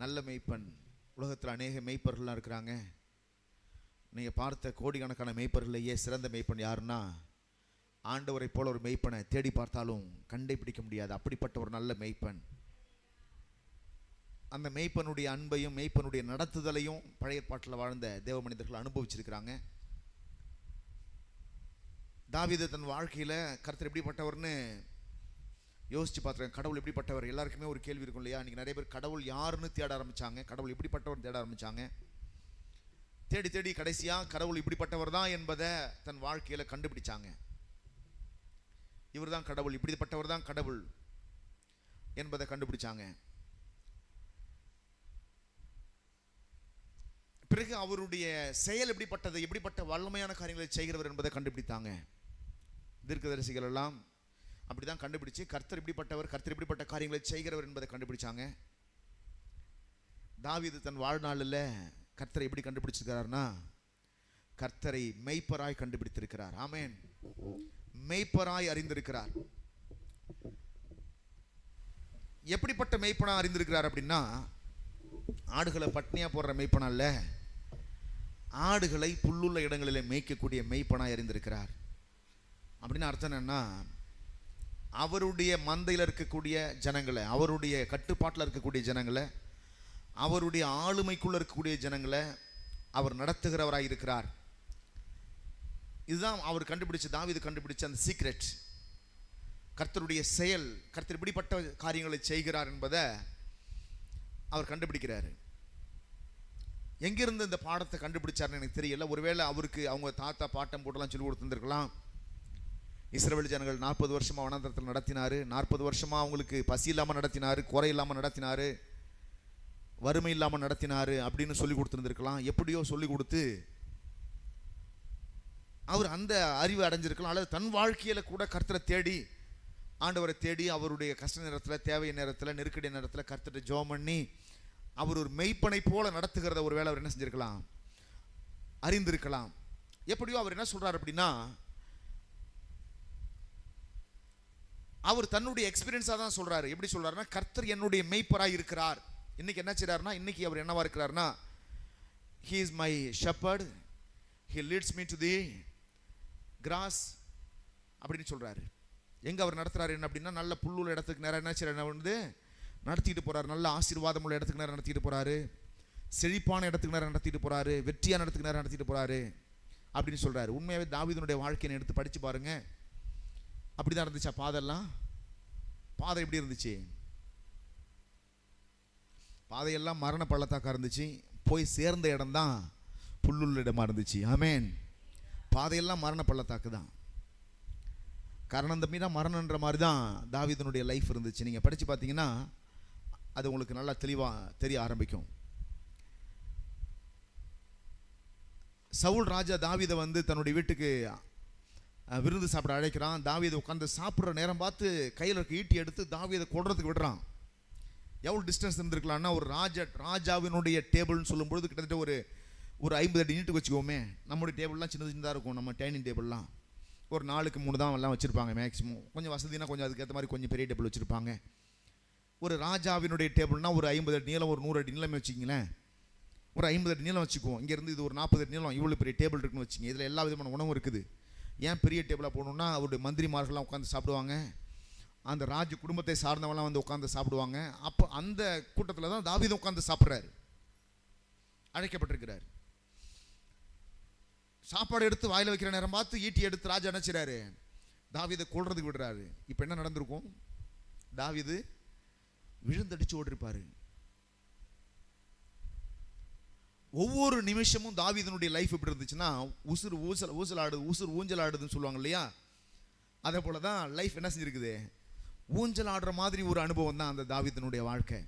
நல்ல மெய்ப்பன். உலகத்தில் அநேக மெய்ப்பர்கள்லாம் இருக்கிறாங்க. நீங்கள் பார்த்த கோடிக்கணக்கான மெய்ப்பர்களையே சிறந்த மெய்ப்பன் யாருன்னா, ஆண்டவரை போல ஒரு மெய்ப்பனை தேடி பார்த்தாலும் கண்டுபிடிக்க முடியாது. அப்படிப்பட்ட ஒரு நல்ல மெய்ப்பன். அந்த மெய்ப்பனுடைய அன்பையும் மெய்ப்பனுடைய நடத்துதலையும் பழைய ஏற்பாட்டில் வாழ்ந்த தேவ மனிதர்கள் அனுபவிச்சிருக்கிறாங்க. தாவீது தன் வாழ்க்கையில் கர்த்தர் எப்படிப்பட்டவர்னு யோசிச்சு பார்த்துருக்கேன். கடவுள் எப்படிப்பட்டவர்? எல்லாருக்குமே ஒரு கேள்வி இருக்கும் இல்லையா? இன்றைக்கி நிறைய பேர் கடவுள் யாருன்னு தேட ஆரம்பித்தாங்க, கடவுள் எப்படிப்பட்டவர் தேட ஆரம்பித்தாங்க. தேடி தேடி கடைசியாக கடவுள் இப்படிப்பட்டவர் தான் என்பதை தன் வாழ்க்கையில் கண்டுபிடிச்சாங்க. இவர் தான் கடவுள், இப்படிப்பட்டவர் தான் கடவுள் என்பதை கண்டுபிடிச்சாங்க. பிறகு அவருடைய செயல் எப்படிப்பட்டது, எப்படிப்பட்ட வல்லமையான காரியங்களை செய்கிறவர் என்பதை கண்டுபிடித்தாங்க. தீர்க்கதரிசிகள் எல்லாம் அப்படிதான் கண்டுபிடிச்சு கர்த்தர் இப்படிப்பட்டவர், கர்த்தர் இப்படிப்பட்ட காரியங்களை செய்கிறவர் என்பதை கண்டுபிடிச்சாங்க. தாவீது தன் வாழ்நாளில் கர்த்தரை எப்படி கண்டுபிடிச்சிருக்கிறார்னா, கர்த்தரை மெய்ப்பராய் கண்டுபிடித்திருக்கிறார். ஆமென். மெய்ப்பராய் அறிந்திருக்கிறார். எப்படிப்பட்ட மெய்ப்பனா அறிந்திருக்கிறார் அப்படின்னா, ஆடுகளை பட்னியா போடுற மெய்ப்பனா இல்ல, ஆடுகளை புல்லுள்ள இடங்களிலே மேய்க்கக்கூடிய மெய்ப்பனாய் அறிந்திருக்கிறார். அப்படின்னு அர்த்தம் என்னன்னா, அவருடைய மந்தையில் இருக்கக்கூடிய ஜனங்களை, அவருடைய கட்டுப்பாட்டில் இருக்கக்கூடிய ஜனங்களை, அவருடைய ஆளுமைக்குள்ள இருக்கக்கூடிய ஜனங்களை அவர் நடத்துகிறவராய் இருக்கிறார். இதுதான் அவர் கண்டுபிடிச்ச, தாவீது கண்டுபிடிச்ச அந்த சீக்ரெட். கர்த்தருடைய செயல், கர்த்தர் இப்படிப்பட்ட காரியங்களை செய்கிறார் என்பதை அவர் கண்டுபிடிக்கிறார். எங்கிருந்து இந்த பாடத்தை கண்டுபிடிச்சார்னு எனக்கு தெரியல. ஒருவேளை அவருக்கு அவங்க தாத்தா பாட்டம் போட்டெல்லாம் சொல்லி கொடுத்துருந்துருக்கலாம். இஸ்ரவேல் ஜனங்கள் 40 வருஷமாக வனாந்தரத்தில் நடத்தினார். 40 வருஷமாக அவங்களுக்கு பசி இல்லாமல் நடத்தினார், குறை இல்லாமல் நடத்தினார், வறுமை இல்லாமல் நடத்தினார் அப்படின்னு சொல்லி கொடுத்துருந்துருக்கலாம். எப்படியோ சொல்லி கொடுத்து அவர் அந்த அறிவு அடைஞ்சிருக்கலாம். அல்லது தன் வாழ்க்கையில் கூட கர்த்தரை தேடி, ஆண்டவரை தேடி, அவருடைய கஷ்ட நேரத்தில், தேவை நேரத்தில், நெருக்கடி நேரத்தில் கர்த்தரை ஜெபம் பண்ணி அவர் ஒரு மெய்ப்பனை போல நடத்துகிறத ஒரு வேளை அவர் என்ன செஞ்சிருக்கலாம், அறிந்திருக்கலாம். எப்படியோ அவர் என்ன சொல்றார் அப்படின்னா, அவர் தன்னுடைய எக்ஸ்பீரியன்ஸாக தான் சொல்றாரு. எப்படி சொல்றாருன்னா, கர்த்தர் என்னுடைய மெய்ப்பராய் இருக்கிறார். இன்னைக்கு என்ன செய்றாருன்னா, இன்னைக்கு அவர் என்னவா இருக்கிறார்னா, he is my shepherd, he leads me to the grass அப்படின்னு சொல்றாரு. எங்க அவர் நடத்துறாரு என்ன அப்படின்னா, நல்ல புல்லுள்ள இடத்துக்கு நேரம் என்ன செய்யறாரு வந்து நடத்திட்டு போறாரு. நல்ல ஆசீர்வாதம் உள்ள இடத்துக்கு நேரம் நடத்திட்டு போறாரு, செழிப்பான இடத்துக்கு நேரம் நடத்திட்டு போறாரு, வெற்றியான இடத்துக்கு நேரம் நடத்திட்டு போறாரு அப்படின்னு சொல்றாரு. உண்மையாவே தாவீதுனுடைய வாழ்க்கையை எடுத்து படிச்சு பாருங்க. அப்படிதான் இருந்துச்சா பாதெல்லாம்? பாதை எப்படி இருந்துச்சு? பாதையெல்லாம் மரண பள்ளத்தாக்கா இருந்துச்சு. போய் சேர்ந்த இடம் தான் புல்லுள்ள இடமா இருந்துச்சு. ஆமென். பாதையெல்லாம் மரண பள்ளத்தாக்கு தான். காரணம் தம்பி தான் மரணன்ற மாதிரி தான் தாவீதுனுடைய லைஃப் இருந்துச்சு. நீங்கள் படித்து பார்த்தீங்கன்னா அது உங்களுக்கு நல்லா தெளிவாக தெரிய ஆரம்பிக்கும். சவுல் ராஜா தாவீதை வந்து தன்னுடைய வீட்டுக்கு விருந்து சாப்பிட அழைக்கிறான். தாவீதை உட்காந்து சாப்பிட்ற நேரம் பார்த்து கையில் இருக்க ஈட்டி எடுத்து தாவீதை கொல்றதுக்கு விடுறான். எவ்வளோ டிஸ்டன்ஸ் இருந்திருக்கலாம்னா, ஒரு ராஜாவினுடைய டேபிள்னு சொல்லும்பொழுது கிட்டத்தட்ட ஒரு 50 அடி நீட்டுக்கு வச்சுக்கோமே. நம்முடைய டேபிள்லாம் சின்ன சின்னதாக இருக்கும். நம்ம டைனிங் டேபிள்லாம் ஒரு 4க்கு 3 தான் எல்லாம் வச்சுருப்பாங்க மேக்ஸிமம். கொஞ்சம் வசதினா கொஞ்சம் அதுக்கேற்ற மாதிரி கொஞ்சம் பெரிய டேபிள் வச்சுருப்பாங்க. ஒரு ராஜாவினுடைய டேபிள்னா ஒரு 50 அடி நீளம், ஒரு 100 அடி நீளமே வச்சுக்கிங்களேன். ஒரு 50 அடி நீளம் வச்சுக்குவோம். இங்கேருந்து இது ஒரு 40 அடி நீளம், இவ்வளோ பெரிய டேபிள் இருக்குன்னு வச்சுங்க. இதில் எல்லா விதமான உணவும் இருக்குது. ஏன் பெரிய டேபிளாக போகணுன்னா, அவருடைய மந்திரிமார்கள்லாம் உட்காந்து சாப்பிடுவாங்க, அந்த ராஜ குடும்பத்தை சார்ந்தவங்களாம் வந்து உட்காந்து சாப்பிடுவாங்க. அப்போ அந்த கூட்டத்தில் தான் தாவீது உட்காந்து சாப்பிட்றாரு, அழைக்கப்பட்டிருக்கிறார். சாப்பாடு எடுத்து வாயில் வைக்கிற நேரம் பார்த்து ஈட்டி எடுத்து ராஜா நினைச்சிறாரு, தாவீதை கொல்றதுக்கு விடுறாரு. இப்போ என்ன நடந்திருக்கும்? தாவீது விழுந்தடிச்சு ஓடிருப்பாரு. ஒவ்வொரு நிமிஷமும் தாவீதனுடைய லைஃப் எப்படி இருந்துச்சுன்னா, உசுர் ஊஞ்சலாடுதுன்னு சொல்லுவாங்க இல்லையா? அதே போல தான் லைஃப் என்ன செஞ்சிருக்குது, ஊஞ்சல் ஆடுற மாதிரி ஒரு அனுபவம் தான் அந்த தாவீதனுடைய வாழ்க்கை.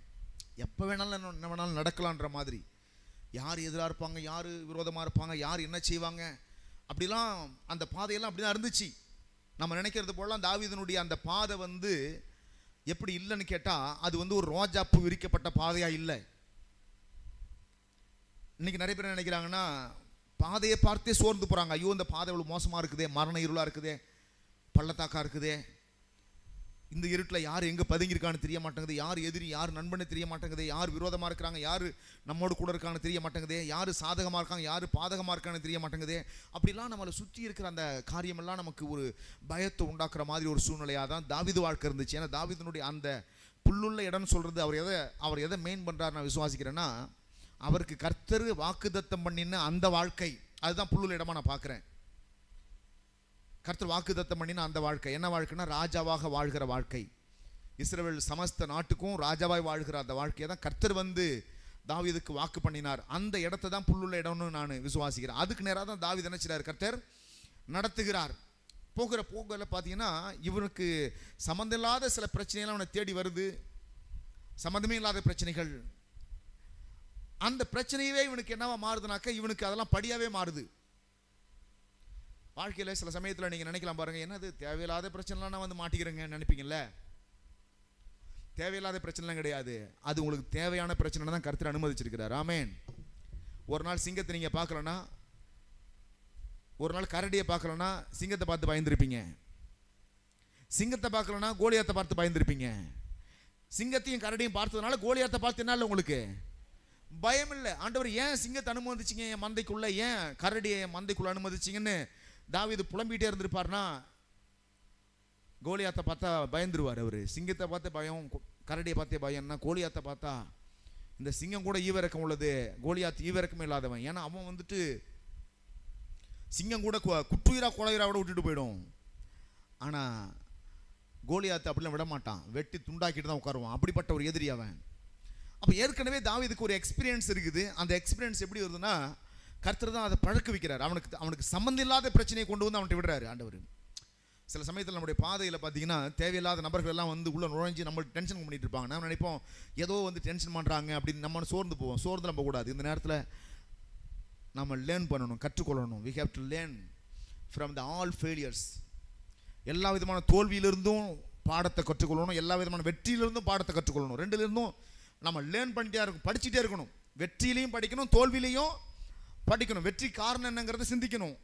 எப்போ வேணாலும் என்ன வேணாலும் நடக்கலான்ற மாதிரி. யார் எதிராக இருப்பாங்க, யார் விரோதமாக இருப்பாங்க, யார் என்ன செய்வாங்க, அப்படிலாம் அந்த பாதையெல்லாம் அப்படி தான் இருந்துச்சு. நம்ம நினைக்கிறது போலாம் தாவீதனுடைய அந்த பாதை வந்து எப்படி இல்லைன்னு கேட்டால், அது வந்து ஒரு ரோஜாப்பூ விரிக்கப்பட்ட பாதையாக இல்லை. இன்னைக்கு நிறைய பேர் நினைக்கிறாங்கன்னா, பாதையை பார்த்தே சோர்ந்து போகிறாங்க. ஐயோ இந்த பாதை இவ்வளோ மோசமாக இருக்குதே, மரண இருளாக இருக்குதே, பள்ளத்தாக்கா இருக்குதே, இந்த இருட்டில் யார் எங்கே பதுங்கியிருக்கான்னு தெரிய மாட்டேங்குது, யார் எதிரி யார் நண்பனு தெரிய மாட்டேங்குது, யார் விரோதமாக இருக்கிறாங்க யார் நம்மோடு கூட இருக்கான்னு தெரிய மாட்டேங்குது, யார் சாதகமாக இருக்காங்க யார் பாதகமாக இருக்கான்னு தெரிய மாட்டேங்குது. அப்படிலாம் நம்மளை சுற்றி இருக்கிற அந்த காரியமெல்லாம் நமக்கு ஒரு பயத்தை உண்டாக்குற மாதிரி ஒரு சூழ்நிலையாக தான் தாவீது வாழ்க்கை இருந்துச்சு. ஏன்னா தாவீதினுடைய அந்த புல்லுள்ள இடம்னு சொல்கிறது அவர் எதை மெயின் பண்ணுறாரு நான் விசுவாசிக்கிறேன்னா, அவருக்கு கர்த்தர் வாக்குத்தத்தம் பண்ணின அந்த வாழ்க்கை, அதுதான் புல்லுள்ள இடமா நான் பார்க்குறேன். கர்த்தர் வாக்குத்தத்தம் பண்ணின அந்த வாழ்க்கை என்ன வாழ்க்கைன்னா, ராஜாவாக வாழ்கிற வாழ்க்கை. இஸ்ரவேல் சமஸ்த நாட்டுக்கும் ராஜாவாய் வாழ்கிற அந்த வாழ்க்கையை தான் கர்த்தர் வந்து தாவீதுக்கு வாக்கு பண்ணினார். அந்த இடத்தை தான் புல்லுள்ள இடம்னு நான் விசுவாசிக்கிறேன். அதுக்கு நேராக தான் தாவீது நினைச்சார் கர்த்தர் நடத்துகிறார். போகிற பார்த்தீங்கன்னா இவனுக்கு சம்மந்தமில்லாத சில பிரச்சனைகள் அவனை தேடி வருது, சம்மந்தமே இல்லாத பிரச்சனைகள். அந்த பிரச்சனையவே இவனுக்கு என்னவா மாறுதுனாக்க, இவனுக்கு அதெல்லாம் படியாவே மாறுது. வாழ்க்கையில் சில சமயத்தில் நீங்கள் நினைக்கலாம் பாருங்கள், என்னது தேவையில்லாத பிரச்சனைலாம் நான் வந்து மாட்டிக்கிறேங்க நினைப்பீங்கல்ல. தேவையில்லாத பிரச்சனைலாம் கிடையாது, அது உங்களுக்கு தேவையான பிரச்சனை தான் கர்த்தர் அனுமதிச்சிருக்கிறார். ஆமென். ஒரு நாள் சிங்கத்தை நீங்கள் பார்க்கலன்னா, ஒரு நாள் கரடியை பார்க்கலன்னா சிங்கத்தை பார்த்து பயந்துருப்பீங்க. சிங்கத்தை பார்க்கலன்னா கோலியாத்தை பார்த்து பயந்துருப்பீங்க. சிங்கத்தையும் கரடியும் பார்த்ததுனால கோலியாத்தை பார்த்து என்ன இல்லை உங்களுக்கு பயம் இல்லை. ஆண்டவர் ஏன் சிங்கத்தை அனுமதிச்சிங்க என் மந்தைக்குள்ள, ஏன் கரடியை என் மந்தைக்குள்ள அனுமதிச்சிங்கன்னு தாவீது புலம்பிகிட்டே இருந்திருப்பார்னா, கோலியாத்தை பார்த்தா பயந்துருவார் அவர். சிங்கத்தை பார்த்து பயம், கரடியை பார்த்தே பயம்னா, கோலியாத்தை பார்த்தா இந்த சிங்கம் கூட ஈவிரக்கம் உள்ளது, கோலியாத்து ஈவிரக்கமே இல்லாதவன். ஏன்னா அவன் வந்துட்டு சிங்கம் கூட குற்றுயிரா குலையிரா கூட விட்டுட்டு போயிடும். ஆனால் கோலியாத்து அப்படிலாம் விட மாட்டான், வெட்டி துண்டாக்கிட்டு தான் உட்காருவான். அப்படிப்பட்ட ஒரு எதிரி அவன். அப்போ ஏற்கனவே தாவீதுக்கு ஒரு எக்ஸ்பீரியன்ஸ் இருக்குது. அந்த எக்ஸ்பீரியன்ஸ் எப்படி வருதுன்னா, கர்த்தர் தான் அதை பழக்க வைக்கிறார். அவனுக்கு சம்மந்தம் இல்லாத பிரச்சனையை கொண்டு வந்து அவன்கிட்ட விடுறாரு ஆண்டவர். சில சமயத்தில் நம்முடைய பாதையில் பார்த்தீங்கன்னா தேவையில்லாத நபர்கள் எல்லாம் வந்து உள்ள நுழைஞ்சு நம்மளுக்கு டென்ஷன் பண்ணிட்டு இருப்பாங்க. நம்ம நினைப்போம் ஏதோ வந்து டென்ஷன் பண்ணுறாங்க அப்படின்னு நம்ம சோர்ந்து போவோம். சோர்ந்து நம்ம கூடாது. இந்த நேரத்தில் நம்ம லேர்ன் பண்ணணும், கற்றுக்கொள்ளணும். we have to learn from the all failures. எல்லா விதமான தோல்வியிலிருந்தும் பாடத்தை கற்றுக்கொள்ளணும், எல்லா விதமான வெற்றியிலிருந்தும் பாடத்தை கற்றுக்கொள்ளணும். ரெண்டுலேருந்தும் நம்ம லேர்ன் பண்ணிட்டே இருக்கணும், படிச்சுட்டே இருக்கணும். வெற்றியிலையும் படிக்கணும், தோல்வியிலையும் படிக்கணும். வெற்றி காரணம் என்னங்கிறத சிந்திக்கணும்,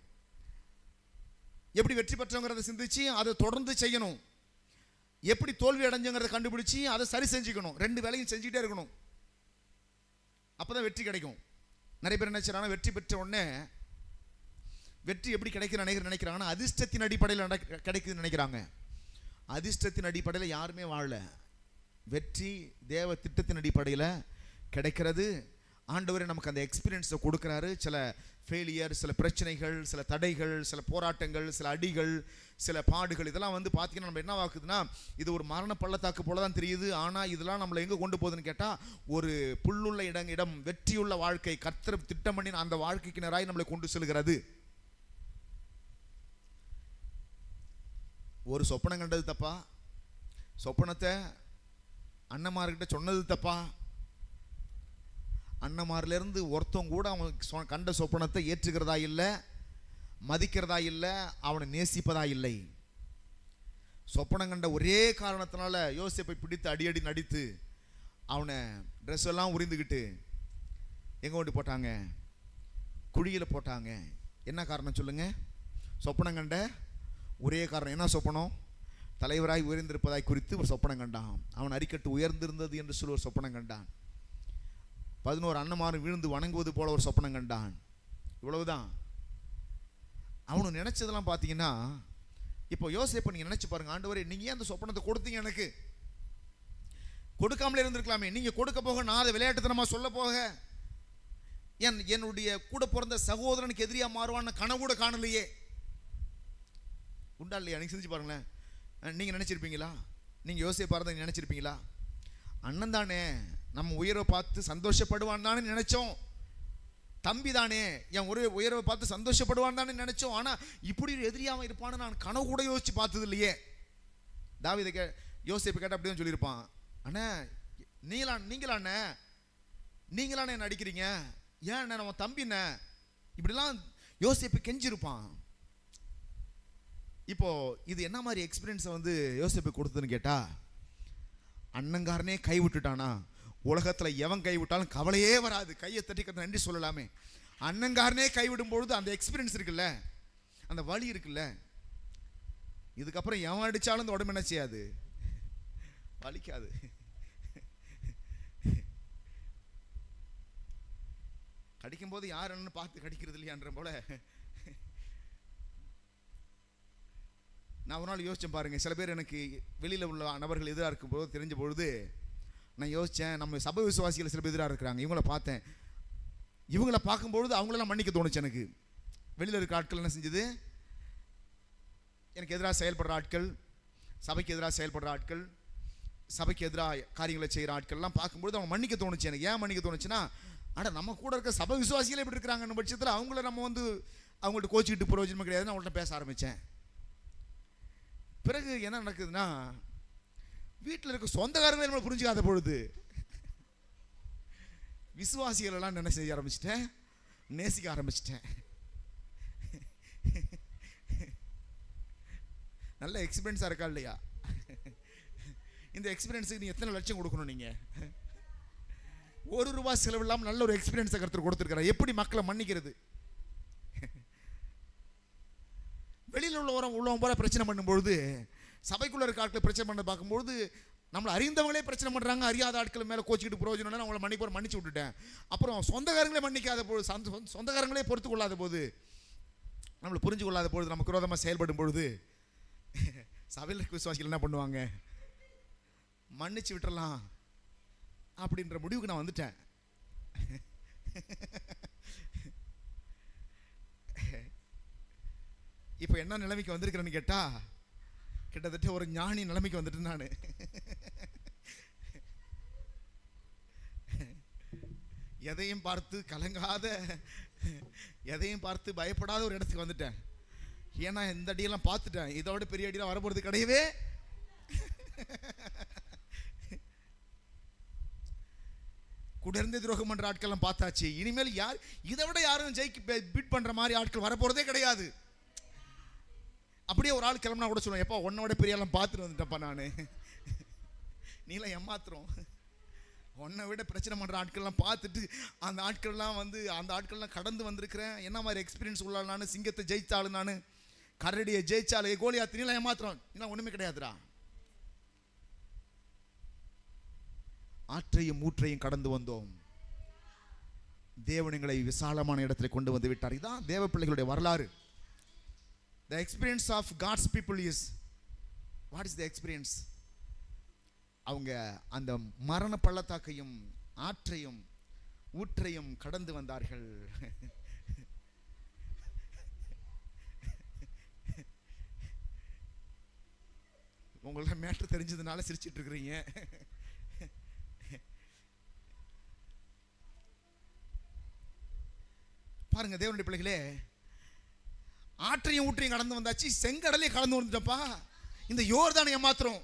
எப்படி வெற்றி பெற்றவங்கிறத சிந்திச்சு அதை தொடர்ந்து செய்யணும், எப்படி தோல்வி அடைஞ்சங்கிறத கண்டுபிடிச்சி அதை சரி செஞ்சுக்கணும். ரெண்டு வேலையும் செஞ்சுக்கிட்டே இருக்கணும், அப்போதான் வெற்றி கிடைக்கும். நிறைய பேர் என்ன செய்யறாங்க, வெற்றி பெற்ற உடனே வெற்றி எப்படி நினைக்கிறாங்கன்னா அதிர்ஷ்டத்தின் அடிப்படையில் கிடைக்குதுன்னு நினைக்கிறாங்க. அதிர்ஷ்டத்தின் அடிப்படையில் யாருமே வாழல. வெற்றி தேவ திட்டத்தின் அடிப்படையில் கிடைக்கிறது. ஆண்டவரே நமக்கு அந்த எக்ஸ்பீரியன்ஸை கொடுக்குறாரு. சில ஃபெயிலியர், சில பிரச்சனைகள், சில தடைகள், சில போராட்டங்கள், சில அடிகள், சில பாடுகள், இதெல்லாம் வந்து பார்த்தீங்கன்னா நம்ம என்ன ஆகுதுன்னா, இது ஒரு மரண பள்ளத்தாக்கு போல தான் தெரியுது. ஆனால் இதெல்லாம் நம்மளை எங்கே கொண்டு போகுதுன்னு கேட்டால், ஒரு புல்லுள்ள இடம் வெற்றியுள்ள வாழ்க்கை, கர்த்தர் திட்டம் பண்ணி அந்த வாழ்க்கைக்கு நேராய் நம்மளை கொண்டு செல்கிறது. ஒரு சொப்பனம் கண்டது தப்பா? சொப்பனத்தை அண்ணமார்கிட்ட சொன்னது தப்பா? அண்ணமாரிலிருந்து ஒருத்தவங்க கூட அவன் கண்ட சொப்பனத்தை ஏற்றுக்கிறதா இல்லை, மதிக்கிறதா இல்லை, அவனை நேசிப்பதா இல்லை. சொப்பனம் கண்ட ஒரே காரணத்தினால யோசேப்பை பிடித்து அடியடி நடித்து அவனை ட்ரெஸ் எல்லாம் உரிந்துக்கிட்டு எங்கே கொண்டு போட்டாங்க? குழியில் போட்டாங்க. என்ன காரணம் சொல்லுங்க? சொப்பனம் கண்ட ஒரே காரணம். என்ன சொப்பனம்? தலைவராய் உயர்ந்திருப்பதாய் குறித்து ஒரு சொப்பனம் கண்டான். அவன் அரிக்கட்டு உயர்ந்திருந்தது என்று சொல்லி ஒரு சொப்பனம் கண்டான். 11 அண்ணமாரும் விழுந்து வணங்குவது போல ஒரு சொப்பனம் கண்டான். இவ்வளவுதான். அவனு நினைச்சதெல்லாம் பார்த்தீங்கன்னா, இப்போ யோசேப்பை நீங்கள் நினைச்சு பாருங்க, ஆண்டவரே நீங்கள் ஏன் அந்த சொப்பனத்தை கொடுத்தீங்க? எனக்கு கொடுக்காமலே இருந்திருக்கலாமே. நீங்கள் கொடுக்க போக நான் அதை விளையாட்டுத்தனமாக சொல்ல போக என்னுடைய கூட பிறந்த சகோதரனுக்கு எதிரியாக மாறுவான்னு கனவு கூட காணலையே. உண்டா இல்லையா? நீங்கள் சிந்திச்சு பாருங்களேன். நீங்கள் நினச்சிருப்பீங்களா? நீங்கள் யோசேப்பா இருந்தால் நினச்சிருப்பீங்களா? அண்ணன் தானே, நம்ம உயர்வை பார்த்து சந்தோஷப்படுவான் தானே நினைச்சோம். தம்பி தானே, என் ஒரு உயர்வை பார்த்து சந்தோஷப்படுவான் தானே நினைச்சோம். ஆனால் இப்படி ஒரு எதிரியாமல் இருப்பான்னு நான் கனவு கூட யோசிச்சு பார்த்தது இல்லையே. தாவீதை யோசேப்பு கேட்டால் அப்படிதான் சொல்லியிருப்பான். அண்ணே நீங்களாண்ணே என்ன அடிக்கிறீங்க? ஏன் நம்ம தம்பிண்ணே? இப்படிலாம் யோசேப்பு கெஞ்சிருப்பான். இப்போ இது என்ன மாதிரி எக்ஸ்பீரியன்ஸை வந்து யோசேப்பு கொடுத்ததுன்னு கேட்டா, அண்ணங்காரனே கை விட்டுட்டானா, உலகத்தில் எவன் கைவிட்டாலும் கவலையே வராது. கையை தட்டி நன்றி சொல்லலாமே. அண்ணங்காரனே கைவிடும் பொழுது அந்த எக்ஸ்பீரியன்ஸ் இருக்குல்ல, அந்த வலி இருக்குல்ல, இதுக்கப்புறம் எவன் அடித்தாலும் இந்த உடம்பு என்ன செய்யாது, வலிக்காது. கடிக்கும் போது யார் என்னன்னு பார்த்து கடிக்கிறது இல்லையான்ற போல. நான் ஒரு நாள் யோசிச்சேன் பாருங்க, சில பேர் எனக்கு வெளியில் உள்ள நபர்கள் எதிராக இருக்கும் போது தெரிஞ்ச பொழுது நான் யோசித்தேன், நம்ம சபை விசுவாசிகள் சில பேர் எதிராக இருக்கிறாங்க, இவங்கள பார்த்தேன். இவங்கள பார்க்கும்பொழுது அவங்களெல்லாம் மன்னிக்க தோணுச்சு எனக்கு. வெளியில் இருக்க ஆட்கள் என்ன செஞ்சது, எனக்கு எதிராக செயல்படுற ஆட்கள், சபைக்கு எதிராக செயல்படுற ஆட்கள், சபைக்கு எதிராக காரியங்களை செய்கிற ஆட்கள்லாம் பார்க்கும்பொழுது அவங்க மன்னிக்க தோணுச்சு எனக்கு. ஏன் மன்னிக்க தோணுச்சுன்னா, அட நம்ம கூட இருக்க சபை விசுவாசிகள் எப்படி இருக்கிறாங்கன்னு பட்சத்தில் அவங்கள நம்ம வந்து அவங்கள்ட்ட கோச்சிக்கிட்டு பிரயோஜனமே கிடையாதுன்னு அவங்கள்ட்ட பேச ஆரம்பித்தேன். பிறகு என்ன நடக்குதுன்னா, வீட்டில் இருக்க சொந்தக்காரங்களே நம்மளை புரிஞ்சுக்காத பொழுது விசுவாசிகள் எல்லாம் என்ன செய்ய ஆரம்பிச்சிட்டேன், நேசிக்க ஆரம்பிச்சிட்டேன். நல்ல எக்ஸ்பீரியன்ஸாக இருக்கா இல்லையா? இந்த எக்ஸ்பீரியன்ஸுக்கு நீ எத்தனை லட்சம் கொடுக்கணும்? நீங்கள் ₹1 செலவு இல்லாமல் நல்ல ஒரு எக்ஸ்பீரியன்ஸை கருத்து கொடுத்துருக்கிறார். எப்படி மக்களை மன்னிக்கிறது. வெளியில் உள்ளவன் போல பிரச்சனை பண்ணும்பொழுது, சபைக்குள்ள இருக்க ஆட்களை பிரச்சனை பண்ண பார்க்கும்பொழுது நம்மளை அறிந்தவங்களே பிரச்சனை பண்ணுறாங்க. அறியாத ஆட்கள் மேலே கோச்சிக்கிட்டு பிரயோஜனம், அவங்கள மன்னிச்சு விட்டுட்டேன். அப்புறம் சொந்தக்காரங்களே மன்னிக்காத போது, சொந்தக்காரங்களே பொறுத்து கொள்ளாத போது, நம்மளை புரிஞ்சு கொள்ளாத பொழுது, நமக்கு விரோதமாக செயல்படும் பொழுது சபையில் இருக்க விசுவாசிகள் என்ன பண்ணுவாங்க, மன்னிச்சு விட்டுறலாம் அப்படின்ற முடிவுக்கு நான் வந்துட்டேன். இப்போ என்ன நிலைமைக்கு வந்திருக்கிறேன்னு கேட்டா, கிட்டத்தட்ட ஒரு ஞானி நிலைமைக்கு வந்துட்டு நான். எதையும் பார்த்து கலங்காத, எதையும் பார்த்து பயப்படாத ஒரு இடத்துக்கு வந்துட்டேன். ஏன்னா இந்த அடியெல்லாம் பார்த்துட்டேன், இதோட பெரிய அடியெல்லாம் வரப்போறது கிடையவே. குடர்ந்து துரோகம் பண்ற ஆட்கள்லாம் பார்த்தாச்சு. இனிமேல் யார் இதை விட யாரும் ஜெயிக்க பீட் பண்ற மாதிரி ஆட்கள் வரப்போறதே கிடையாது. அப்படியே ஒரு ஆள் கிளம்புனா கூட சொல்லுவேன், எப்பா உன்னோட பெரிய எல்லாம் பார்த்துட்டு வந்துட்டப்பா நான், நீலாம் ஏமாத்துறோம். உன்னை விட பிரச்சனை பண்ணுற ஆட்கள்லாம் பார்த்துட்டு அந்த ஆட்கள்லாம் கடந்து வந்திருக்கிறேன். என்ன மாதிரி எக்ஸ்பீரியன்ஸ் உள்ள நான், சிங்கத்தை ஜெயிச்சாலும் நான், கரடியை ஜெயிச்சாலே, கோலியாத்து, நீலாம் ஏமாத்துறோம். இன்னும் ஒன்றுமே கிடையாதுடா. ஆற்றையும் ஊற்றையும் கடந்து வந்தோம், தேவனங்களை விசாலமான இடத்துல கொண்டு வந்து விட்டார். இதுதான் தேவ பிள்ளைகளுடைய வரலாறு. The experience of God's people is, what is the experience? அவங்க அந்த மரண பள்ளத்தாக்கையும் ஆற்றையும் ஊற்றையும் கடந்து வந்தார்கள். உங்களுக்கு மேட்டர் தெரிஞ்சதுனால சிரிச்சிட்டு இருக்கிறீங்க. பாருங்க தேவனுடைய பிள்ளைகளே, ஆற்றையும் ஊற்றையும் கடந்து வந்தாச்சு, செங்கடலே கடந்து வந்துட்டப்பா. இந்த யோர்தானை ஏமாத்திரம்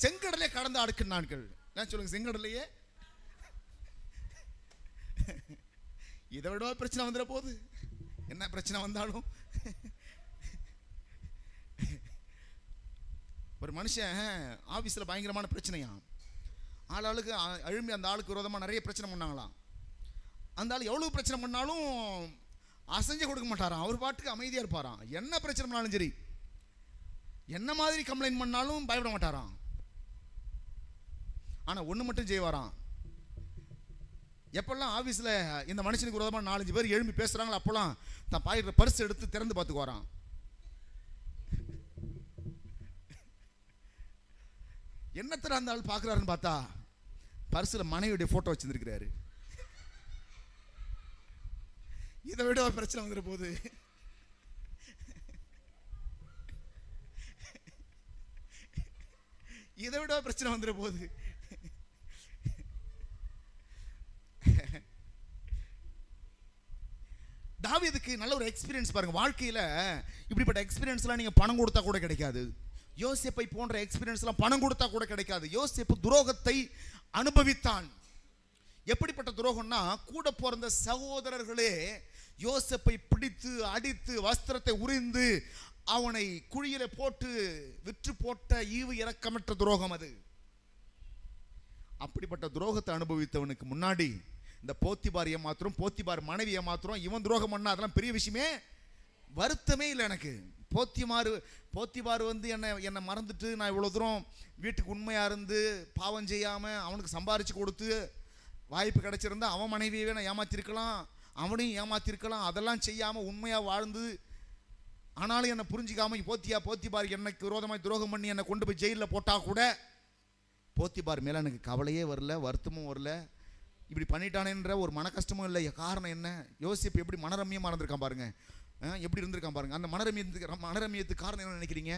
செங்கடலே கடந்து அடுக்கு நாட்கள். சொல்லுங்க, செங்கடலையே இதை விட பிரச்சனை வந்துட போகுது. என்ன பிரச்சனை வந்தாலும் ஒரு மனுஷன் ஆபீஸ்ல பயங்கரமான பிரச்சனையா, ஆளுக்கு அழும்பி அந்த ஆளுக்கு விரோதமா நிறைய பிரச்சனை பண்ணாங்களாம். அந்த ஆள் எவ்வளவு பிரச்சனை பண்ணாலும் அசைஞ்சு கொடுக்க மாட்டாராம், அவர் பாட்டுக்கு அமைதியா இருப்பாராம். என்ன பிரச்சனை பண்ணாலும் சரி, என்ன மாதிரி கம்ப்ளைண்ட் பண்ணாலும் பயப்பட மாட்டாராம். ஆனா ஒண்ணு மட்டும் செய்வாராம், எப்பெல்லாம் ஆபீஸ்ல இந்த மனுஷனுக்கு விரோதமா 4-5 பேர் எழும்பி பேசுறாங்களோ அப்பெல்லாம் தான் பாயிற பர்ஸ் எடுத்து திறந்து பார்த்துக்குவாராம். என்னத்தர அந்த ஆள் பாக்குறாருன்னு பார்த்தா பர்ஸ்ல மனைவியுடைய போட்டோ வச்சிருக்கிறாரு. இதை விட ஒரு பிரச்சனை வந்துட போகுது. இதை விட பிரச்சனை வந்துட போகுது. தாவீதுக்கு நல்ல ஒரு எக்ஸ்பீரியன்ஸ் பாருங்க. வாழ்க்கையில இப்படிப்பட்ட எக்ஸ்பீரியன்ஸ்லாம் நீங்க பணம் கொடுத்தா கூட கிடைக்காது. யோசேப்பை போன்ற எக்ஸ்பீரியன்ஸ்லாம் பணம் கொடுத்தா கூட கிடைக்காது. யோசேப்பு துரோகத்தை அனுபவித்தான். எப்படிப்பட்ட துரோகம்னா, கூட பிறந்த சகோதரர்களே யோசேப்பை பிடித்து அடித்து வஸ்திரத்தை உரிந்து அவனை குழியில போட்டு விற்று போட்ட ஈவு இரக்கமற்ற துரோகம் அது. அப்படிப்பட்ட துரோகத்தை அனுபவித்தவனுக்கு முன்னாடி இந்த போத்திபார் ஏமாத்திரம், போத்திபார் மனைவி ஏமாத்திரம், இவன் துரோகம் பண்ணா அதெல்லாம் பெரிய விஷயமே, வருத்தமே இல்லை எனக்கு. போத்திபார் வந்து என்னை மறந்துட்டு நான் இவ்வளோ தூரம் வீட்டுக்கு உண்மையாக இருந்து பாவம் செய்யாமல் அவனுக்கு சம்பாரித்து கொடுத்து வாய்ப்பு கிடைச்சிருந்தா அவன் மனைவியவே நான் ஏமாற்றிருக்கலாம், அவனையும் ஏமாற்றிருக்கலாம். அதெல்லாம் செய்யாமல் உண்மையாக வாழ்ந்து ஆனாலும் என்னை புரிஞ்சிக்காமல் போத்திபார் எனக்கு விரோதமாக துரோகம் பண்ணி என்னை கொண்டு போய் ஜெயிலில் போட்டால் கூட போத்திபார் மேலே எனக்கு கவலையே வரல, வருத்தமும் வரல. இப்படி பண்ணிட்டானேன்ற ஒரு மன கஷ்டமும் இல்லை. காரணம் என்ன? யோசிப்பு எப்படி மனரம்யமாக இருந்திருக்கான் பாருங்க, எப்படி இருந்திருக்கான் பாருங்க. அந்த மனரம்யத்துக்கு காரணம் என்ன நினைக்கிறீங்க?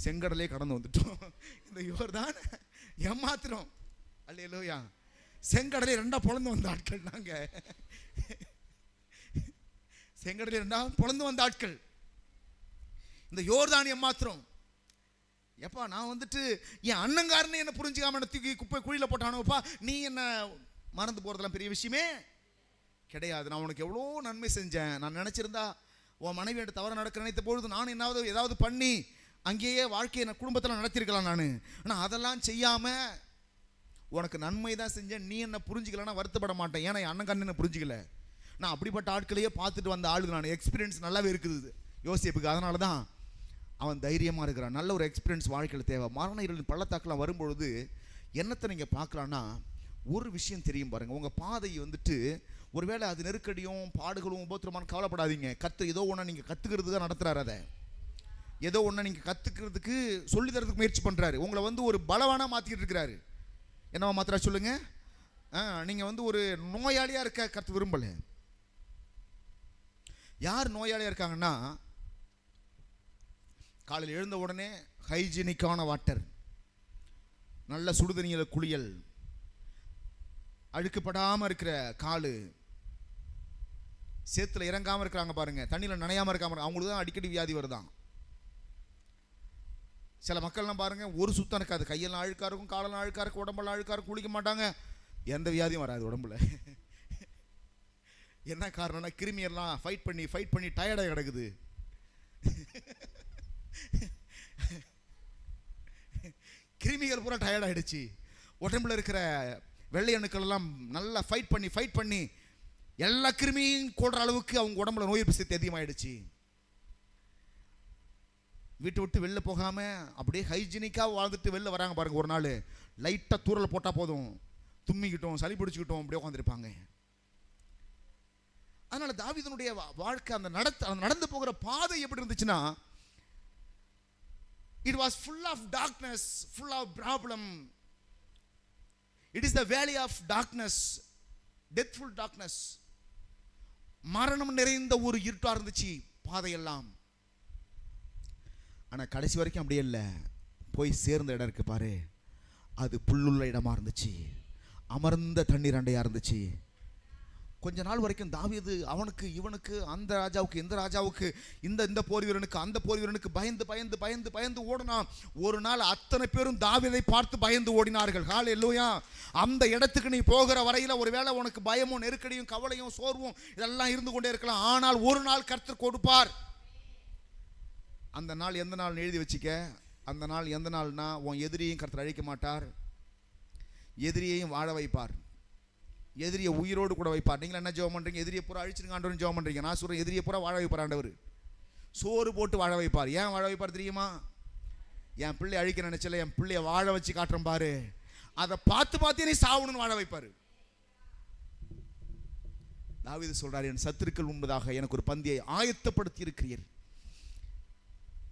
செங்கடலே கடந்து வந்துட்டோம். இந்த யோர்தான் ஏமாத்திரம். அல்லேலூயா. செங்கடலே ரெண்டா பொழந்து வந்த ஆட்கள் நாங்க. செங்கடலே ரெண்டா பொழந்து வந்த ஆட்கள். இந்த யோர்தான் ஏமாத்திரம். எப்பா நான் வந்துட்டு என் அண்ணங்காரனே என்ன புரிஞ்சுக்காம என்ன தூக்கி குப்பை குழியில் போட்டானோப்பா, நீ என்ன மறந்து போகிறதெல்லாம் பெரிய விஷயமே கிடையாது. நான் உனக்கு எவ்வளோ நன்மை செஞ்சேன். நான் நினச்சிருந்தா உன் மனைவி என்ற தவறு நடக்க நினைத்த பொழுது நான் ஏதாவது பண்ணி அங்கேயே வாழ்க்கையை என் குடும்பத்தில் நடத்திருக்கலாம் நான். ஆனால் அதெல்லாம் செய்யாமல் உனக்கு நன்மை தான் செஞ்சேன். நீ என்ன புரிஞ்சிக்கலன்னா வருத்தப்பட மாட்டேன். ஏன்னா என் அண்ணங்காரன் என்ன புரிஞ்சிக்கல. நான் அப்படிப்பட்ட ஆட்களையே பார்த்துட்டு வந்த ஆளுங்க. நான் எக்ஸ்பீரியன்ஸ் நல்லாவே இருக்குது யோசிப்புக்கு. அதனால தான் அவன் தைரியமாக இருக்கிறான். நல்ல ஒரு எக்ஸ்பீரியன்ஸ் வாழ்க்கையில் தேவை. மரண இருளின் பள்ளத்தாக்கெலாம் வரும்பொழுது என்னத்தை நீங்கள் பார்க்கலான்னா ஒரு விஷயம் தெரியும் பாருங்கள். உங்கள் பாதை வந்துட்டு ஒருவேளை அது நெருக்கடியும் பாடுகளும் உபத்திரமான கவலைப்படாதீங்க. ஏதோ ஒன்று நீங்கள் கற்றுக்கிறது தான் நடத்துகிறாரு. அதை ஏதோ ஒன்று நீங்கள் கற்றுக்கிறதுக்கு சொல்லி தரதுக்கு முயற்சி பண்ணுறாரு. உங்களை வந்து ஒரு பலவானாக மாற்றிக்கிட்டு இருக்கிறாரு. என்னவா மாத்திரா சொல்லுங்கள்? நீங்கள் வந்து ஒரு நோயாளியாக இருக்க கற்று விரும்பலை. யார் நோயாளியாக இருக்காங்கன்னா, காலையில் எழுந்த உடனே ஹைஜீனிக்கான வாட்டர், நல்ல சுடுதண்ணியில் குளியல், அழுக்குப்படாமல் இருக்கிற காலு, சேத்துல இறங்காமல் இருக்கிறாங்க பாருங்க, தண்ணியில் நனையாமல் இருக்காமல், அவங்களுக்கு தான் அடிக்கடி வியாதி வருதான். சில மக்கள்லாம் பாருங்க ஒரு சுத்தம் இருக்காது, கையெல்லாம் அழுக்கா இருக்கும், காலெல்லாம் அழுக்கா இருக்கும், உடம்பெல்லாம் அழுக்கா இருக்கும், குளிக்க மாட்டாங்க, எந்த வியாதியும் வராது உடம்புல. என்ன காரணம்னா கிருமியெல்லாம் ஃபைட் பண்ணி டயர்டாக கிடக்குது. கிருமிகள் பூரா டயர்ட் ஆயிடுச்சு. உடம்புல இருக்கிற வெள்ளை அணுக்கள் எல்லாம் நல்லா ஃபைட் பண்ணி எல்லா கிருமியும் கூடுற அளவுக்கு அவங்க உடம்புல நோய் எதிர்ப்பு சக்தி அதிகமாயிடுச்சு. விட்டு வெளில போகாம அப்படியே ஹைஜீனிக்காக வாழ்ந்துட்டு வெளில வராங்க பாருங்க. ஒரு நாள் லைட்டாக தூரல் போட்டால் போதும், தும்மிக்கிட்டோம் சளி பிடிச்சிக்கிட்டோம் அப்படியே உட்காந்துருப்பாங்க. அதனால தாவீதுனுடைய வாழ்க்கை அந்த நடந்து போகிற பாதை எப்படி இருந்துச்சுன்னா, it was full of darkness, full of problem. It is the valley of darkness, deathful darkness. மரணம் நிறைந்த ஒரு இருட்டா இருந்துச்சு பாதையெல்லாம். ஆனா கடைசி வரைக்கும் அப்படியே இல்லை. போய் சேர்ந்த இடம் இருக்கு பாரு, அது புல்லுள்ள இடமா இருந்துச்சு, அமர்ந்த தண்ணீர் அண்டையா இருந்துச்சு. கொஞ்ச நாள் வரைக்கும் தாவீது அவனுக்கு இவனுக்கு, அந்த ராஜாவுக்கு இந்த ராஜாவுக்கு, இந்த போர் வீரனுக்கு அந்த போர் வீரனுக்கு பயந்து ஓடினான். ஒரு நாள் அத்தனை பேரும் தாவீதை பார்த்து பயந்து ஓடினார்கள். ஹல்லேலூயா. அந்த இடத்துக்கு நீ போகிற வரையில ஒருவேளை உனக்கு பயமும் நெருக்கடியும் கவலையும் சோர்வும் இதெல்லாம் இருந்து கொண்டே இருக்கலாம். ஆனால் ஒரு நாள் கர்த்தர் கொடுப்பார். அந்த நாள் எந்த நாள் எழுதி வச்சுக்க. அந்த நாள் எந்த நாள்னா, உன் எதிரியையும் கர்த்தர் அழிக்க மாட்டார், எதிரியையும் வாழ வைப்பார், எதிரியை உயிரோடு கூட வைப்பார். நீங்கள் என்ன ஜெபம் பண்ணுறீங்க? எதிரியை பூரா அழிச்சிருங்க ஆண்டவர்னு ஜெபம் பண்ணுறீங்க. நான் சொல்கிறேன், எதிரியை பூரா வாழ வைப்பார் ஆண்டவர். சோறு போட்டு வாழ வைப்பார். ஏன் வாழ வைப்பார் தெரியுமா? என் பிள்ளை அழிக்க நினைச்சல, என் பிள்ளைய வாழ வச்சு காட்டுறேன் பாரு, அதை பார்த்து நீ சாவணும்னு வாழ வைப்பார். தாவீது சொல்றாரு, என் சத்துருக்கள் முன்பதாக எனக்கு ஒரு பந்தியை ஆயத்தப்படுத்தி இருக்கிறீர்.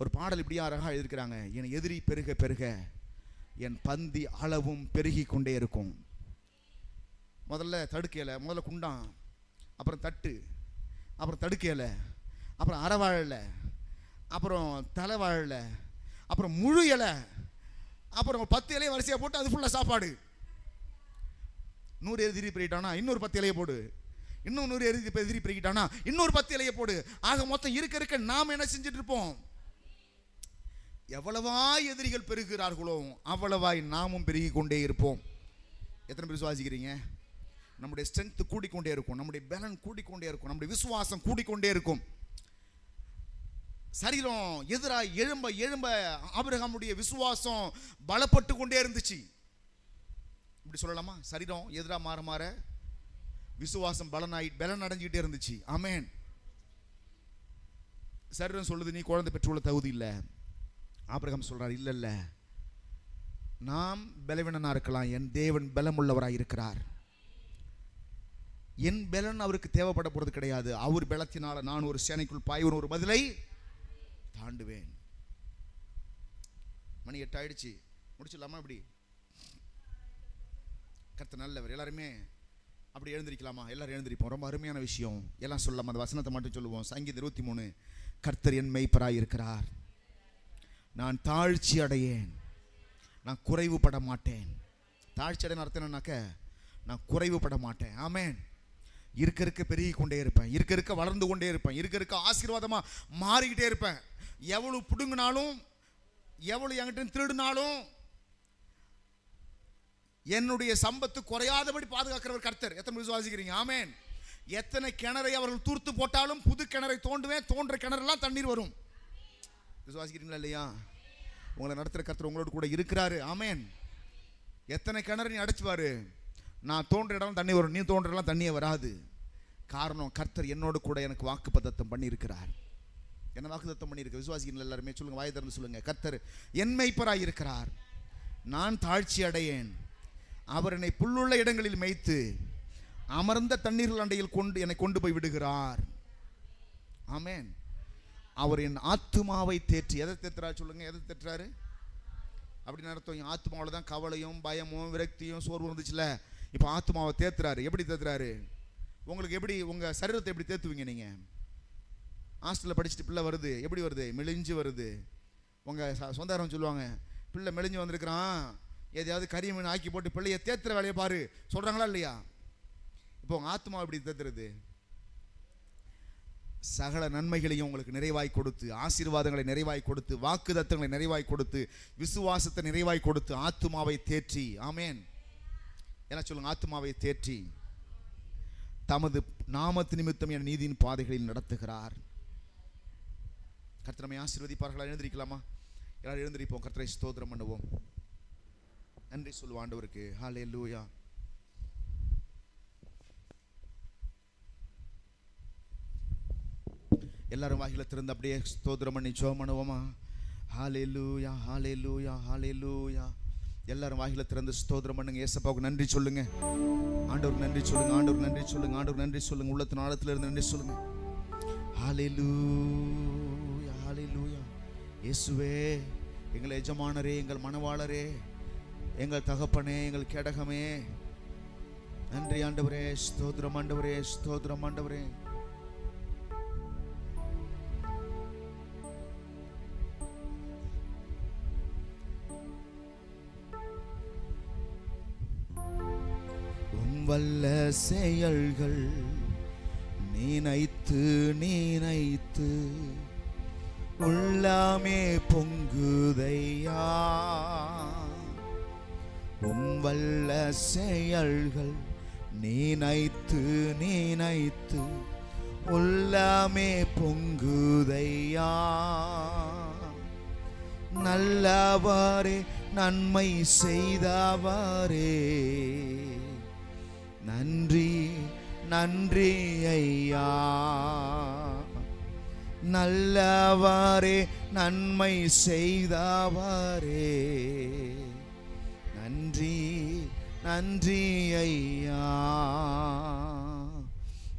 ஒரு பாடல் இப்படியா அழகா எழுதியிருக்கிறாங்க, என் எதிரி பெருக பெருக என் பந்தி அளவும் பெருகி கொண்டே இருக்கும். முதல்ல தடுக்கையில, முதல்ல குண்டான், அப்புறம் தட்டு, அப்புறம் தடுக்கையில, அப்புறம் அரைவாழை, அப்புறம் தலைவாழை, அப்புறம் முழு இலை, அப்புறம் 10 இலையை வரிசையாக போட்டு அது ஃபுல்லாக சாப்பாடு. 100 எதிரி பெருகிட்டானா இன்னொரு 10 இலையை போடு, இன்னும் 100 எதிரி பெருகிட்டானா இன்னொரு 10 இலையை போடு. ஆக மொத்தம் இருக்க நாம் என்ன செஞ்சுட்டு இருப்போம்? எவ்வளவாய் எதிரிகள் பெருகிறார்களோ அவ்வளவாய் நாமும் பெருகி கொண்டே இருப்போம். எத்தனை பேர் விசுவாசிக்கிறீங்க? நம்முடைய ஸ்ட்ரென்த் கூடிக்கொண்டே இருக்கும், நம்முடைய பலன் கூடிக்கொண்டே இருக்கும், நம்முடைய விசுவாசம் கூடிக்கொண்டே இருக்கும். சரீரம் எதிராக எழும்ப ஆபிரகாமுடைய விசுவாசம் பலப்பட்டு கொண்டே இருந்துச்சு. இப்படி சொல்லலாமா? சரீரம் எதிராக மாற விசுவாசம் பலன் அடைஞ்சிக்கிட்டே இருந்துச்சு. ஆமென். சரீரம் சொல்லுது நீ குழந்தை பெற்றுள்ள தகுதி இல்லை. ஆபிரகாம் சொல்றார், இல்ல இல்ல, நாம் பலவீனனா இருக்கலாம், என் தேவன் பலமுள்ளவராய் இருக்கிறார். என் பலன் அவருக்கு தேவைப்பட போறது கிடையாது. அவர் பலத்தினால நான் ஒரு சேனைக்குள் பாய்வன், ஒரு மதிலை தாண்டுவேன். மணி 8 ஆயிடுச்சு, முடிச்சிடலாமா? இப்படி கர்த்தர் நல்லவர். எல்லாருமே அப்படி எழுந்திருக்கலாமா? எல்லாரும் எழுந்திருப்போம். ரொம்ப அருமையான விஷயம். எல்லாம் சொல்லலாம், அந்த வசனத்தை மட்டும் சொல்லுவோம். சங்கீதம் 23, கர்த்தர் என் மேய்ப்பராய் இருக்கிறார், நான் தாழ்ச்சி அடையேன், நான் குறைவுபட மாட்டேன். தாழ்ச்சி அடைன்னு அர்த்தம் என்னன்னாக்க, நான் குறைவுபட மாட்டேன். ஆமென். இருக்க இருக்க பெருகி கொண்டே இருப்பேன், இருக்க இருக்க வளர்ந்து கொண்டே இருப்பேன், இருக்க இருக்க ஆசீர்வாதமா மாறிக்கிட்டே இருப்பேன். எவ்வளவு புடுங்கினாலும், எவ்வளவு என்கிட்ட திருடினாலும் என்னுடைய சம்பத்து குறையாதபடி பாதுகாக்கிறவர் கர்த்தர். எத்தனை விசுவாசிக்கிறீங்க? ஆமென். எத்தனை கிணறை அவர்கள் தூர்த்து போட்டாலும் புது கிணறை தோண்டுவேன், தோன்ற கிணறெல்லாம் தண்ணீர் வரும். விசுவாசிக்கிறீங்களா இல்லையா? உங்களை நடத்துகிற கர்த்தர் உங்களோட கூட இருக்கிறாரு. ஆமென். எத்தனை கிணறு நீ அடைச்சுவாரு, நான் தோன்ற இடம் தண்ணி வரும், நீ தோன்ற இடம் தண்ணியே வராது. காரணம், கர்த்தர் என்னோடு கூட எனக்கு வாக்குப்பத்தம் பண்ணி இருக்கிறார். என்ன வாக்குத்தத்தம் பண்ணி இருக்க? விசுவாசிகள் எல்லாருமே சொல்லுங்க, வாயை திறந்து சொல்லுங்க. கர்த்தர் என் மேய்ப்பராய் இருக்கிறார், நான் தாழ்ச்சி அடையேன், அவர் என்னை புல்லுள்ள இடங்களில் மேய்த்து அமர்ந்த தண்ணீர்கள் அண்டையில் என்னை கொண்டு போய் விடுகிறார். ஆமென். அவர் என் ஆத்துமாவை தேற்றி, எதை தேற்றுறாரு சொல்லுங்க? எதை தேற்றுறாரு? அப்படின்னு அர்த்தம், என் ஆத்துமாவில் தான் கவலையும் பயமும் விரக்தியும் சோர்வு வந்துச்சுல, இப்போ ஆத்துமாவை தேத்துறாரு. எப்படி தேத்துறாரு? உங்களுக்கு எப்படி உங்கள் சரீரத்தை எப்படி தேத்துவீங்க? நீங்கள் ஹாஸ்டலில் படிச்சுட்டு பிள்ளை வருது, எப்படி வருது? மெலிஞ்சு வருது. உங்கள் சொந்தக்காரங்க சொல்லுவாங்க, பிள்ளை மெலிஞ்சு வந்திருக்கிறான், எதையாவது கறி மீன் ஆக்கி போட்டு பிள்ளையை தேத்துற வேலையை பாரு, சொல்கிறாங்களா இல்லையா? இப்போ உங்கள் ஆத்மா எப்படி தேத்துறது? சகல நன்மைகளையும் உங்களுக்கு நிறைவாய் கொடுத்து, ஆசீர்வாதங்களை நிறைவாய் கொடுத்து, வாக்கு தத்தங்களை நிறைவாய் கொடுத்து, விசுவாசத்தை நிறைவாய் கொடுத்து, ஆத்துமாவை தேற்றி, ஆமேன், என்ன சொல்லுங்க, ஆத்துமாவை தேற்றி தமது நாமத்து நிமித்தம் என் நீதியின் பாதைகளில் நடத்துகிறார். கர்த்தர் நம்மை ஆசீர்வதிப்பார்களா? எழுந்திருக்கலாமா? எல்லாரும் எழுந்திருப்போம். கர்த்தரை ஸ்தோத்திரம் பண்ணுவோம். நன்றி சொல்லுவோம் ஆண்டவருக்கு. ஹல்லேலூயா. எல்லாரும் வாயில திறந்து அப்படியே ஸ்தோத்திரம் பண்ணி ஜெபம் பண்ணுவோமா? ஹல்லேலூயா, ஹல்லேலூயா, ஹல்லேலூயா. எல்லாரும் வாயில திறந்து ஸ்தோத்திரம் பண்ணுங்க. இயேசுவுக்கு நன்றி சொல்லுங்க. ஆண்டவருக்கு நன்றி சொல்லுங்க. ஆண்டவருக்கு நன்றி சொல்லுங்க. ஆண்டவருக்கு நன்றி சொல்லுங்க. உள்ளத்தின் ஆழத்துல இருந்து நன்றி சொல்லுங்க. ஹல்லேலூயா, ஹல்லேலூயா. இயேசுவே, எங்கள் எஜமானரே, எங்கள் மனவாளரே, எங்கள் தகப்பனே, எங்கள் கேடகமே, நன்றி ஆண்டவரே. ஸ்தோத்திரம் ஆண்டவரே, ஸ்தோத்திரம் ஆண்டவரே. வல்ல செயல்கள் நினைத்து நினைத்து உள்ளாமே பொங்குதையா. வல்ல செயல்கள் நினைத்து நினைத்து உள்ளாமே பொங்குதையா. நல்லவரே, நன்மை செய்தவரே, நன்றி நன்றி ஐயா. நல்லவரே, நன்மை செய்தவரே, நன்றி நன்றி ஐயா.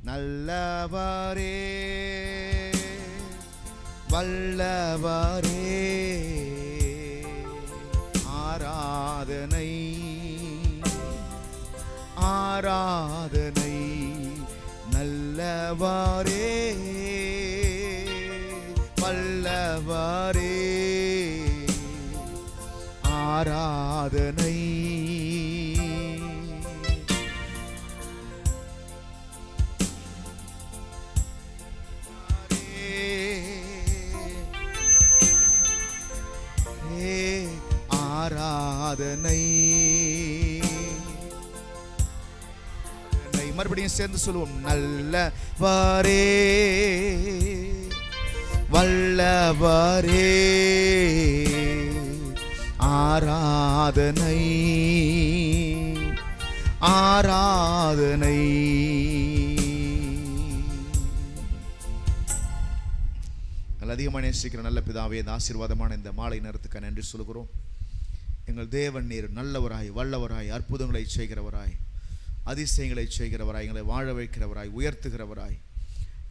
நல்லவரே, வல்லவரே, ஆராதனை ஆராதனை. நல்லவரே, வல்லவரே, ஆராதனை. ஆராதனை. மறுபடியும் சேர்ந்து சொல்லுவோம். நல்லவரே, வல்லவரே, ஆராதனை ஆராதனை. அதிகமாக நேசிக்கிற நல்ல பிதாவே, இந்த ஆசீர்வாதமான இந்த மாலை நேரத்துக்கு நன்றி சொல்கிறோம். எங்கள் தேவன் நீர் நல்லவராய், வல்லவராய், அற்புதங்களை செய்கிறவராய், அதிசயங்களை செய்கிறவராய், எங்களை வாழ வைக்கிறவராய், உயர்த்துகிறவராய்,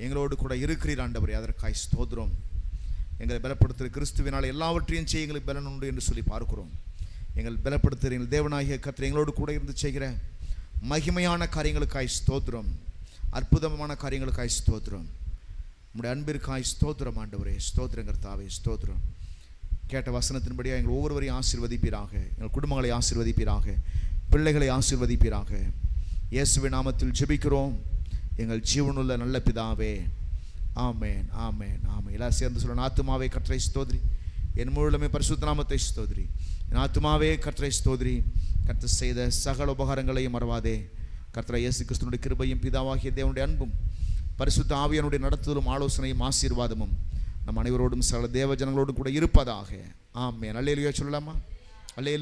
எங்களோடு கூட இருக்கிறீர் ஆண்டவரே. அதற்காய் ஸ்தோத்திரம். எங்களை பலப்படுத்துகிற கிறிஸ்துவினால் எல்லாவற்றையும் செய்ய எங்களுக்கு பலன் உண்டு என்று சொல்லி பார்க்கிறோம். எங்கள் பலப்படுத்துகிற எங்கள் தேவனாகிய கர்த்தர் எங்களோடு கூட இருந்து செய்கிற மகிமையான காரியங்களுக்காய் ஸ்தோத்திரம், அற்புதமான காரியங்களுக்காய் ஸ்தோத்திரம். உம்முடைய அன்பிற்காய் ஸ்தோத்திரம் ஆண்டவரே. ஸ்தோத்திரம் கர்த்தாவே, ஸ்தோத்திரம். கேட்ட வசனத்தின்படியாக எங்கள் ஒவ்வொருவரையும் ஆசீர்வதிப்பீராக. எங்கள் குடும்பங்களை ஆசீர்வதிப்பீராக, பிள்ளைகளை ஆசீர்வதிப்பீராக. இயேசுவின் நாமத்தில் ஜெபிக்கிறோம் எங்கள் ஜீவனுள்ள நல்ல பிதாவே. ஆமேன், ஆமேன், ஆமேன். எல்லாம் சேர்ந்து சொல்லணும். ஆத்துமாவே கர்த்தரை ஸ்தோத்ரி, என் முழுமே பரிசுத்த நாமத்தை ஸ்தோத்ரி. என் ஆத்துமாவே கர்த்தரை ஸ்தோத்ரி, கர்த்தர் செய்த சகல உபகாரங்களையும் மறவாதே. கர்த்தர் இயேசு கிறிஸ்துவினுடைய கிருபையும் பிதாவாகிய தேவனுடைய அன்பும் பரிசுத்த ஆவியானுடைய நடத்துதலும் ஆலோசனையும் ஆசீர்வாதமும் நம் அனைவரோடும் சகல தேவ ஜனங்களோடும் கூட இருப்பதாக. ஆமென். அல்லேலூயா சொல்லலாமா? அல்லேலூயா.